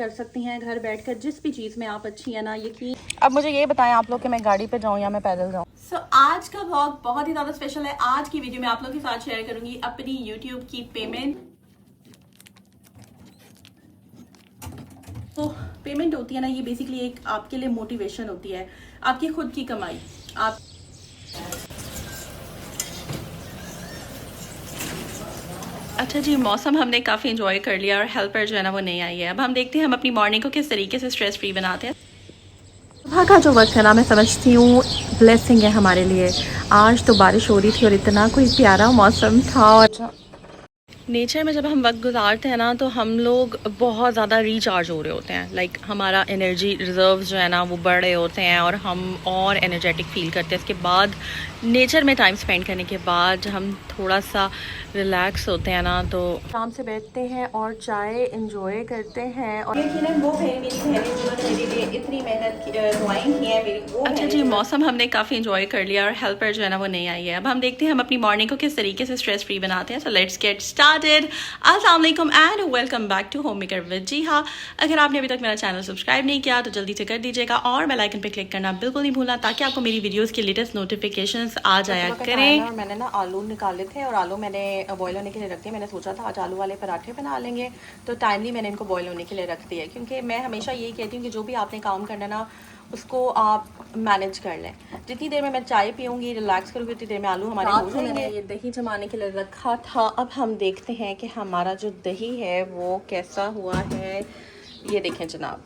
कर सकती हैं घर बैठकर जिस भी चीज़ में आप अच्छी है ना। यकीन अब मुझे ये बताएं आप लोग कि मैं गाड़ी पे जाऊं या मैं पैदल जाऊं। आज का व्लॉग बहुत ही ज़्यादा स्पेशल है। आज की वीडियो में आप लोग के साथ शेयर करूंगी अपनी यूट्यूब की पेमेंट। तो पेमेंट होती है ना, ये बेसिकली एक आपके लिए मोटिवेशन होती है, आपकी खुद की कमाई। आप अच्छा जी, मौसम हमने काफ़ी इंजॉय कर लिया और हेल्पर जो है ना वो नहीं आई है। अब हम देखते हैं हम अपनी मॉर्निंग को किस तरीके से स्ट्रेस फ्री बनाते हैं। सुबह का जो वक्त है ना, मैं समझती हूँ ब्लेसिंग है हमारे लिए। आज तो बारिश हो रही थी और इतना कोई प्यारा मौसम था। और नेचर में जब हम वक्त गुजारते हैं ना तो हम लोग बहुत ज़्यादा रिचार्ज हो रहे होते हैं। लाइक हमारा एनर्जी रिजर्व जो है ना वो बढ़ रहे होते हैं और हम और एनर्जेटिक फील करते हैं। इसके बाद नेचर में टाइम स्पेंड करने के बाद जब हम थोड़ा सा रिलैक्स होते हैं ना तो आराम से बैठते हैं और चाय इंजॉय करते हैं। और यकीनन वो है मेरी बहनें जिन्होंने मेरे लिए इतनी मेहनत दुआएं की हैं मेरी। वो अच्छा जी, मौसम हमने काफ़ी इंजॉय कर लिया और हेल्पर जो है ना वो नहीं आई है। अब हम देखते हैं हम अपनी मॉर्निंग को किस तरीके से स्ट्रेस फ्री बनाते हैं। So let's get started. अस्सलाम वालेकुम and welcome back to homemaker with जी हाँ। अगर आपने अभी तक मेरा चैनल सब्सक्राइब नहीं किया तो जल्दी से कर दीजिएगा और बेल आइकन पे क्लिक करना बिल्कुल नहीं भूलना ताकि आपको मेरी वीडियोस की लेटेस्ट नोटिफिकेशंस आ जाया करें। और मैंने ना आलू निकाले थे और आलू मैंने बॉयल होने के लिए रख दिए। मैंने सोचा था आज आलू वाले पराठे बना लेंगे, तो टाइमली मैंने इनको बॉयल होने के लिए रख दिया। क्योंकि मैं हमेशा यही कहती हूँ कि जो भी आपने काम करना ना उसको आप मैनेज कर लें। जितनी देर में मैं चाय पीऊँगी रिलैक्स करूँगी उतनी देर में आलू हमारे हो जाएंगे। ये दही जमाने के लिए रखा था। अब हम देखते हैं कि हमारा जो दही है वो कैसा हुआ है। ये देखें जनाब,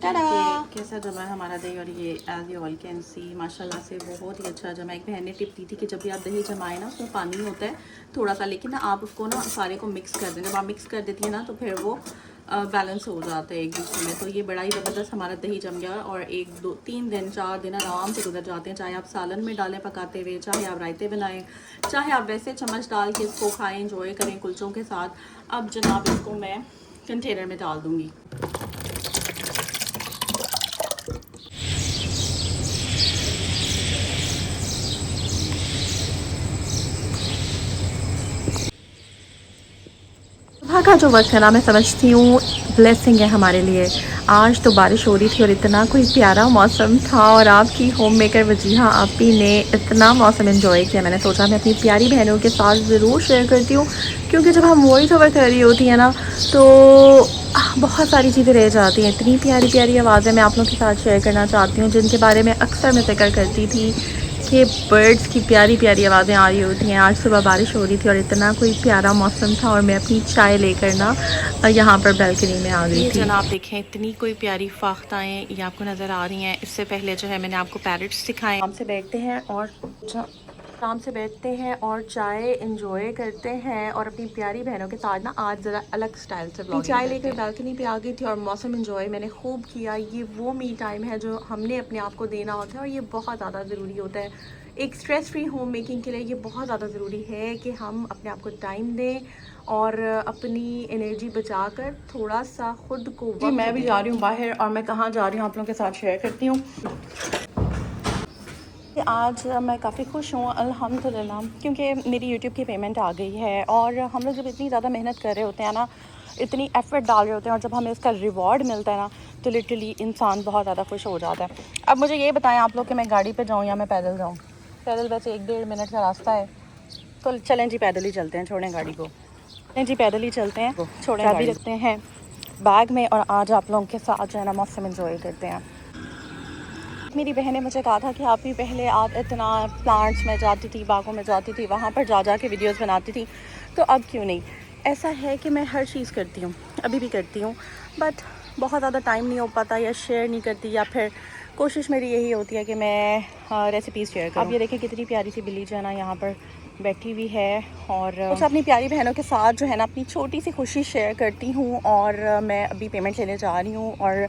कैसा जमा है हमारा दही। और ये as you all can see माशाल्लाह से बहुत ही अच्छा जमा। एक बहन ने टिप दी थी कि जब भी आप दही जमाए ना उसमें पानी होता है थोड़ा सा, लेकिन ना आप उसको ना सारे को मिक्स कर दें। जब आप मिक्स कर देती है ना तो फिर वो बैलेंस हो जाता है एक दूसरे में। तो ये बड़ा ही ज़बरदस्त हमारा दही जम गया और 1 2 3 दिन 4 दिन आराम से गुजर जाते हैं। चाहे आप सालन में डालें पकाते हुए, चाहे आप रायते बनाएं, चाहे आप वैसे चम्मच डाल के इसको खाएं, इंजॉय करें कुलचों के साथ। अब जनाब इसको मैं कंटेनर में डाल दूँगी। सुबह का जो वक्त है ना, मैं समझती हूँ ब्लेसिंग है हमारे लिए। आज तो बारिश हो रही थी और इतना कोई प्यारा मौसम था और आपकी होम मेकर वजीहा आपी ने इतना मौसम एंजॉय किया। मैंने सोचा मैं अपनी प्यारी बहनों के साथ ज़रूर शेयर करती हूँ, क्योंकि जब हम वॉइस ओवर कर रही होती है ना तो बहुत सारी चीज़ें रह जाती हैं। इतनी प्यारी प्यारी आवाज़ें मैं आप लोगों के साथ शेयर करना चाहती हूँ जिनके बारे में अक्सर मैं जिक्र करती थी कि बर्ड्स की प्यारी प्यारी आवाज़ें आ रही होती हैं। आज सुबह बारिश हो रही थी और इतना कोई प्यारा मौसम था और मैं अपनी चाय लेकर ना यहाँ पर बालकनी में आ गई थी। जनाब देखें इतनी कोई प्यारी फाख्ताएँ ये आपको नज़र आ रही हैं। इससे पहले जो है मैंने आपको पैरट्स सिखाए। आराम से बैठते हैं और आराम से बैठते हैं और चाय इंजॉय करते हैं और अपनी प्यारी बहनों के साथ ना आज ज़रा अलग स्टाइल से व्लॉगिंग चाय लेकर बालकनी पे आ गई थी और मौसम इंजॉय मैंने खूब किया। ये वो मी टाइम है जो हमने अपने आप को देना होता है और ये बहुत ज़्यादा ज़रूरी होता है। एक स्ट्रेस फ्री होम मेकिंग के लिए ये बहुत ज़्यादा ज़रूरी है कि हम अपने आप को टाइम दें और अपनी एनर्जी बचाकर थोड़ा सा खुद को वक्त। मैं भी जा रही हूँ बाहर और मैं कहाँ जा रही हूँ आप लोगों के साथ शेयर करती हूँ। आज मैं काफ़ी खुश हूँ अल्हम्दुलिल्लाह, क्योंकि मेरी यूट्यूब की पेमेंट आ गई है। और हम लोग जब इतनी ज़्यादा मेहनत कर रहे होते हैं ना, इतनी एफर्ट डाल रहे होते हैं और जब हमें इसका रिवॉर्ड मिलता है ना तो लिटरली इंसान बहुत ज़्यादा खुश हो जाता है। अब मुझे ये बताएं आप लोग कि मैं गाड़ी पे जाऊँ या मैं पैदल जाऊँ। पैदल वैसे 1-1.5 मिनट का रास्ता है, तो चलें जी पैदल ही चलते हैं, छोड़ें गाड़ी को। चलें जी पैदल ही चलते हैं, छोड़ें गाड़ी रखते हैं बैग में और आज आप लोगों के साथ जो है ना मौसम इंजॉय करते हैं। मेरी बहन ने मुझे कहा था कि आप भी पहले आप इतना प्लांट्स में जाती थी, बागों में जाती थी, वहाँ पर जा के वीडियोस बनाती थी, तो अब क्यों नहीं। ऐसा है कि मैं हर चीज़ करती हूँ, अभी भी करती हूँ, बट बहुत ज़्यादा टाइम नहीं हो पाता या शेयर नहीं करती, या फिर कोशिश मेरी यही होती है कि मैं रेसिपीज़ शेयर करूँ। अब ये देखें कितनी प्यारी सी बिल्ली जो है ना यहाँ पर बैठी हुई है और कुछ अपनी प्यारी बहनों के साथ जो है ना अपनी छोटी सी खुशी शेयर करती हूँ। और मैं अभी पेमेंट लेने जा रही हूँ और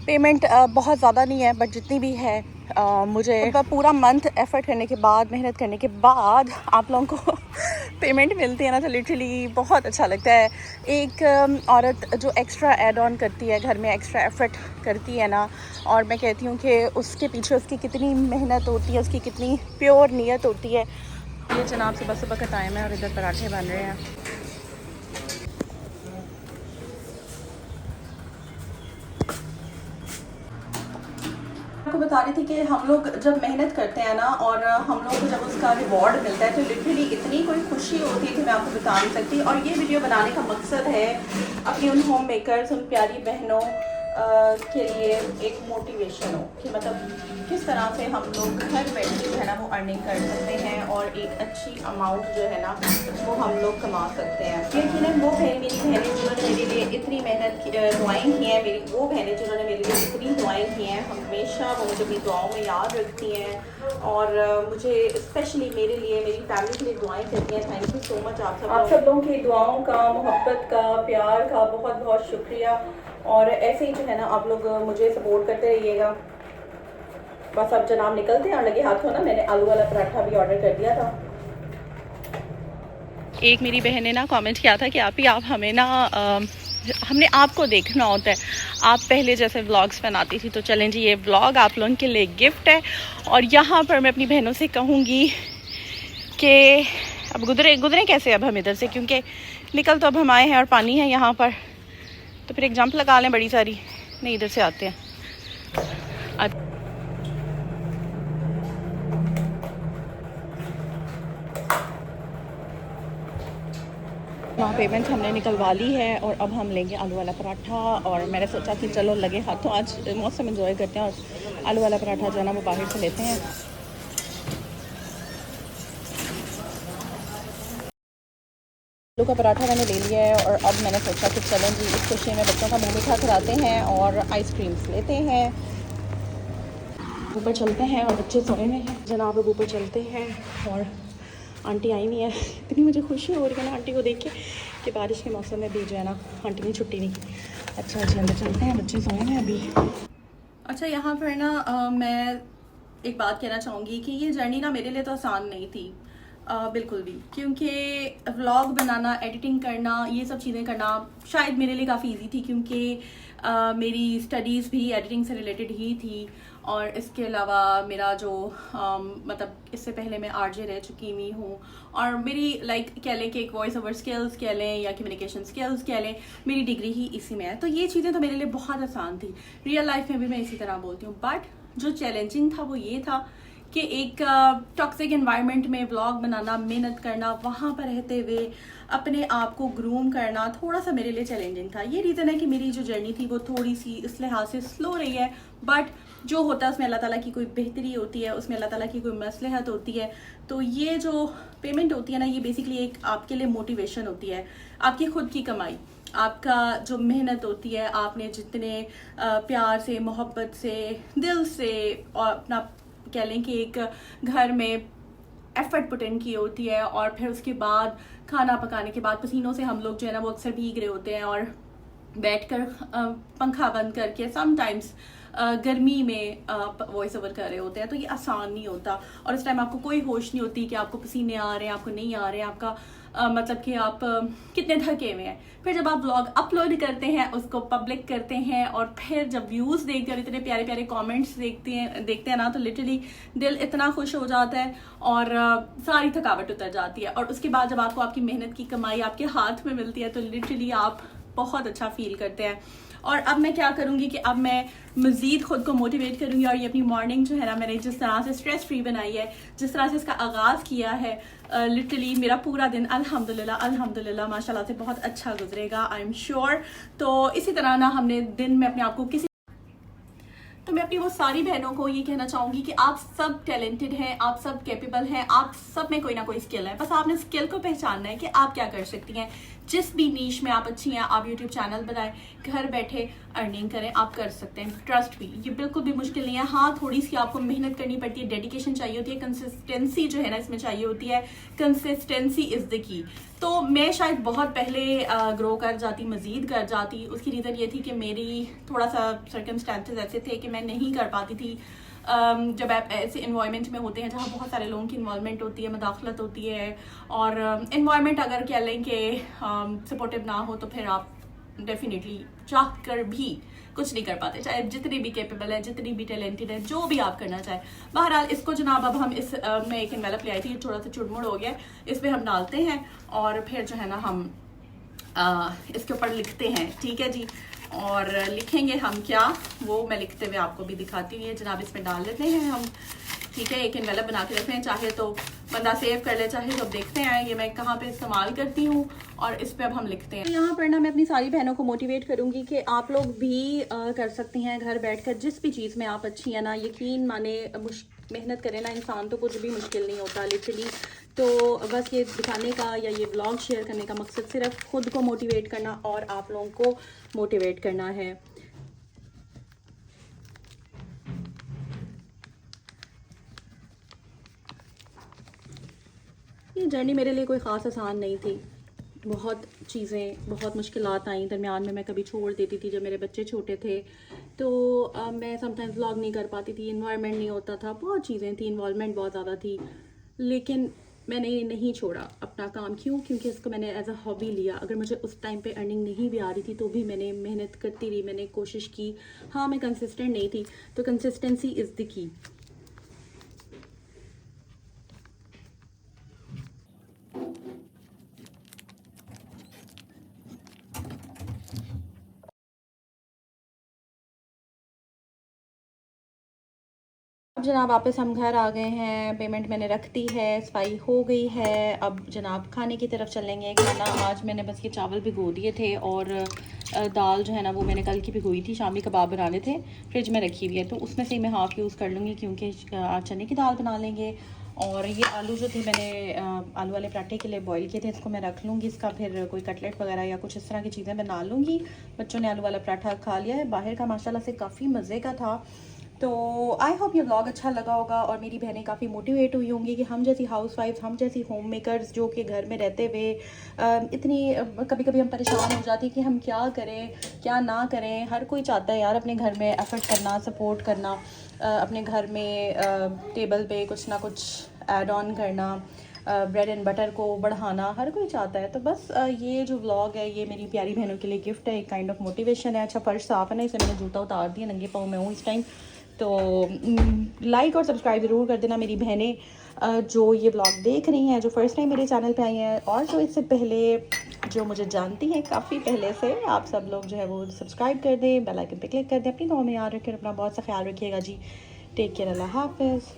पेमेंट बहुत ज़्यादा नहीं है, बट जितनी भी है मुझे पूरा मंथ एफ़र्ट करने के बाद, मेहनत करने के बाद आप लोगों को पेमेंट मिलती है ना तो लिटरली बहुत अच्छा लगता है। एक औरत जो एक्स्ट्रा ऐड ऑन करती है, घर में एक्स्ट्रा एफ़र्ट करती है ना, और मैं कहती हूँ कि उसके पीछे उसकी कितनी मेहनत होती है, उसकी कितनी प्योर नीयत होती है। ये जनाब सुबह सुबह का टाइम है और इधर पराठे बन रहे हैं। बता रही थी कि हम लोग जब मेहनत करते हैं ना और हम लोग को जब उसका रिवॉर्ड मिलता है तो लिटरली इतनी कोई खुशी होती है कि मैं आपको बता नहीं सकती। और ये वीडियो बनाने का मकसद है अपनी उन होम मेकर्स, उन प्यारी बहनों के लिए एक मोटिवेशन हो कि मतलब किस तरह से हम लोग घर बैठे जो है ना वो अर्निंग कर सकते हैं और एक अच्छी अमाउंट जो है ना वो हम लोग कमा सकते हैं। यकीनन वो मेरी बहनें जिन्होंने मेरे लिए इतनी मेहनत दुआएं की हैं, मेरी वो बहनें जिन्होंने मेरे लिए इतनी दुआएं की हैं, हमेशा वो मुझे अपनी दुआओं में याद रखती हैं और मुझे स्पेशली मेरे लिए, मेरी फैमिली के लिए दुआएं करती हैं। थैंक यू सो मच आप सब लोगों की दुआओं का, मोहब्बत का, प्यार का बहुत बहुत शुक्रिया। और ऐसे ही जो है ना आप लोग मुझे सपोर्ट करते रहिएगा। बस अब जनाब निकलते हैं और लगे हाथों ना मैंने आलू वाला पराठा भी ऑर्डर कर दिया था। एक मेरी बहन ने ना कमेंट किया था कि आप हमें ना हमने आपको देखना होता है, आप पहले जैसे व्लॉग्स बनाती थी। तो चलें जी, ये व्लॉग आप लोगों के लिए गिफ्ट है। और यहाँ पर मैं अपनी बहनों से कहूँगी कि अब गुजरे कैसे अब हम इधर से, क्योंकि निकल तो अब हम आए हैं और पानी है यहाँ पर, तो फिर एक जंप लगा लें बड़ी सारी। नहीं, इधर से आते हैं। वहाँ पेमेंट हमने निकलवा ली है और अब हम लेंगे आलू वाला पराठा। और मैंने सोचा कि चलो लगे हाथों आज मौसम एंजॉय करते हैं और आलू वाला पराठा जो है ना वो बाहर से लेते हैं। आलू का पराठा मैंने ले लिया है और अब मैंने सोचा कि चलें जी इस खुशी में बच्चों का मुँह मीठा कराते हैं और आइसक्रीम्स लेते हैं। ऊपर चलते हैं और बच्चे सोए हुए हैं जनाब। अब ऊपर चलते हैं और आंटी आई नहीं है। इतनी मुझे खुशी हो रही है ना आंटी को देख के कि बारिश के मौसम में भी जो है ना आंटी ने छुट्टी नहीं की। अच्छा अंदर चलते हैं, बच्चे सोए हैं अभी। अच्छा, यहाँ पर ना मैं एक बात कहना चाहूँगी कि ये जर्नी ना मेरे लिए तो आसान नहीं थी बिल्कुल भी, क्योंकि व्लॉग बनाना, एडिटिंग करना, ये सब चीज़ें करना शायद मेरे लिए काफ़ी इजी थी, क्योंकि मेरी स्टडीज़ भी एडिटिंग से रिलेटेड ही थी। और इसके अलावा मेरा जो मतलब इससे पहले मैं आरजे रह चुकी हुई हूँ और मेरी कह लें कि एक वॉइस ओवर स्किल्स कह लें या कम्युनिकेशन स्किल्स कह लें, मेरी डिग्री ही इसी में है। तो ये चीज़ें तो मेरे लिए बहुत आसान थी। रियल लाइफ में भी मैं इसी तरह बोलती हूँ, बट जो चैलेंजिंग था वो ये था कि एक टॉक्सिक एनवायरनमेंट में व्लॉग बनाना, मेहनत करना, वहाँ पर रहते हुए अपने आप को ग्रूम करना थोड़ा सा मेरे लिए चैलेंजिंग था। ये रीज़न है कि मेरी जो जर्नी थी वो थोड़ी सी इस लिहाज से स्लो रही है, बट जो होता है उसमें अल्लाह ताला की कोई बेहतरी होती है, उसमें अल्लाह ताला की कोई मसलहत होती है। तो ये जो पेमेंट होती है ना, ये बेसिकली एक आपके लिए मोटिवेशन होती है, आपकी खुद की कमाई, आपका जो मेहनत होती है, आपने जितने प्यार से, मोहब्बत से, दिल से और अपना कह लें कि एक घर में एफर्ट पुट इन की होती है। और फिर उसके बाद खाना पकाने के बाद पसीनों से हम लोग जो है ना वो अक्सर भीग रहे होते हैं और बैठकर पंखा बंद करके समटाइम्स गर्मी में वॉइस ओवर कर रहे होते हैं। तो ये आसान नहीं होता और इस टाइम आपको कोई होश नहीं होती कि आपको पसीने आ रहे हैं, आपको नहीं आ रहे हैं, आपका मतलब कि आप कितने थके हुए हैं। फिर जब आप व्लॉग अपलोड करते हैं, उसको पब्लिक करते हैं और फिर जब व्यूज़ देखते हैं और इतने प्यारे प्यारे कमेंट्स देखते हैं ना, तो लिटरली दिल इतना खुश हो जाता है और सारी थकावट उतर जाती है। और उसके बाद जब आपको आपकी मेहनत की कमाई आपके हाथ में मिलती है तो लिटरली आप बहुत अच्छा फील करते हैं। और अब मैं क्या करूँगी कि अब मैं मज़ीद खुद को मोटिवेट करूँगी और ये अपनी मॉर्निंग जो है ना, मैंने जिस तरह से स्ट्रेस फ्री बनाई है, जिस तरह से इसका आगाज़ किया है, लिटरली मेरा पूरा दिन अल्हम्दुलिल्लाह माशाल्लाह से बहुत अच्छा गुजरेगा, आई एम श्योर। तो इसी तरह ना हमने दिन में अपने आप को तो मैं अपनी वो सारी बहनों को ये कहना चाहूँगी कि आप सब टैलेंटेड हैं, आप सब कैपेबल हैं, आप सब में कोई ना कोई स्किल है। बस आपने स्किल को पहचानना है कि आप क्या कर सकती हैं। जिस भी नीश में आप अच्छी हैं, आप यूट्यूब चैनल बनाएं, घर बैठे अर्निंग करें, आप कर सकते हैं। ट्रस्ट भी, ये बिल्कुल भी मुश्किल नहीं है। हाँ, थोड़ी सी आपको मेहनत करनी पड़ती है, डेडिकेशन चाहिए होती है, कंसिस्टेंसी जो है ना इसमें चाहिए होती है। Consistency is the key. तो मैं शायद बहुत पहले ग्रो कर जाती, मज़ीद कर जाती। उसकी रीज़न ये थी कि मेरी थोड़ा सा सर्कमस्टेंसेस ऐसे थे कि मैं नहीं कर पाती थी। जब आप ऐसे इन्वायरमेंट में होते हैं जहाँ बहुत सारे लोगों की इन्वॉल्वमेंट होती है, मदाखलत होती है और इन्वायरमेंट अगर कह लें कि सपोर्टिव ना हो तो फिर आप डेफिनेटली चाह कर भी कुछ नहीं कर पाते, चाहे जितनी भी कैपेबल है, जितनी भी टैलेंटेड है, जो भी आप करना चाहें। बहरहाल इसको जनाब अब हम इस मैं एक एनवेलप ले आई थी, थोड़ा सा चुड़मुड़ हो गया, इस पर हम डालते हैं और फिर जो है ना हम इसके ऊपर लिखते हैं। ठीक है जी, और लिखेंगे हम क्या, वो मैं लिखते हुए आपको भी दिखाती हूँ। ये जनाब इसमें डाल लेते हैं हम, ठीक है। एक एनवेलप बना के रखते हैं, चाहे तो बंदा सेव कर ले, चाहे तो देखते हैं ये मैं कहाँ पे इस्तेमाल करती हूँ। और इस पे अब हम लिखते हैं। यहाँ पर ना मैं अपनी सारी बहनों को मोटिवेट करूँगी कि आप लोग भी कर सकती हैं घर बैठकर जिस भी चीज़ में आप अच्छी हैं ना। यकीन माने मेहनत करे ना इंसान तो कुछ भी मुश्किल नहीं होता लिटरली। तो बस ये दिखाने का या ये व्लॉग शेयर करने का मकसद सिर्फ खुद को मोटिवेट करना और आप लोगों को मोटिवेट करना है। ये जर्नी मेरे लिए कोई ख़ास आसान नहीं थी। बहुत चीज़ें, बहुत मुश्किलात आई दरमियान में। मैं कभी छोड़ देती थी जब मेरे बच्चे छोटे थे, तो मैं समटाइम्स व्लॉग नहीं कर पाती थी, इन्वायरमेंट नहीं होता था, बहुत चीज़ें थी, इन्वॉल्वमेंट बहुत ज़्यादा थी। लेकिन मैंने नहीं छोड़ा अपना काम। क्यों? क्योंकि इसको मैंने एज अ हॉबी लिया। अगर मुझे उस टाइम पे अर्निंग नहीं भी आ रही थी तो भी मैंने मेहनत करती रही, मैंने कोशिश की। हाँ, मैं कंसिस्टेंट नहीं थी, तो कंसिस्टेंसी इज़ द की। अब जनाब वापस हम घर आ गए हैं, पेमेंट मैंने रख दी है, सफाई हो गई है। अब जनाब खाने की तरफ चलेंगे। खाना आज मैंने बस ये चावल भिगो दिए थे और दाल जो है ना वो मैंने कल की भिगोई थी, शामी कबाब बनाने थे, फ्रिज में रखी हुई है, तो उसमें से मैं हाफ़ यूज़ कर लूँगी क्योंकि आज चने की दाल बना लेंगे। और ये आलू जो थे मैंने आलू वाले पराठे के लिए बॉईल किए थे, इसको मैं रख लूँगी। इसका फिर कोई कटलेट वगैरह या कुछ इस तरह की चीज़ें बना लूँगी। बच्चों ने आलू वाला पराठा खा लिया है, बाहर का माशाल्लाह से काफ़ी मज़े का था। तो आई होप ये व्लॉग अच्छा लगा होगा और मेरी बहनें काफ़ी मोटिवेट हुई होंगी कि हम जैसी हाउसवाइफ, हम जैसी होम मेकर्स जो कि घर में रहते हुए इतनी कभी कभी हम परेशान हो जाती हैं कि हम क्या करें क्या ना करें। हर कोई चाहता है यार अपने घर में एफर्ट करना, सपोर्ट करना, अपने घर में टेबल पे कुछ ना कुछ ऐड ऑन करना, ब्रेड एंड बटर को बढ़ाना, हर कोई चाहता है। तो बस ये जो व्लॉग है ये मेरी प्यारी बहनों के लिए गिफ्ट है, एक काइंड ऑफ मोटिवेशन है। अच्छा फर्श साफ़ है ना, इसलिए मैंने जूता उतार दिया, नंगे पाँव में हूँ इस टाइम। तो लाइक और सब्सक्राइब ज़रूर कर देना मेरी बहनें जो ये ब्लॉग देख रही हैं, जो फ़र्स्ट टाइम मेरे चैनल पे आई हैं, और जो इससे पहले जो मुझे जानती हैं काफ़ी पहले से। आप सब लोग जो है वो सब्सक्राइब कर दें, बेल आइकन पे क्लिक कर दें। अपनी दुआ में याद रखें, अपना बहुत सा ख्याल रखिएगा जी। टेक केयर, अल्लाह हाफ़िज़।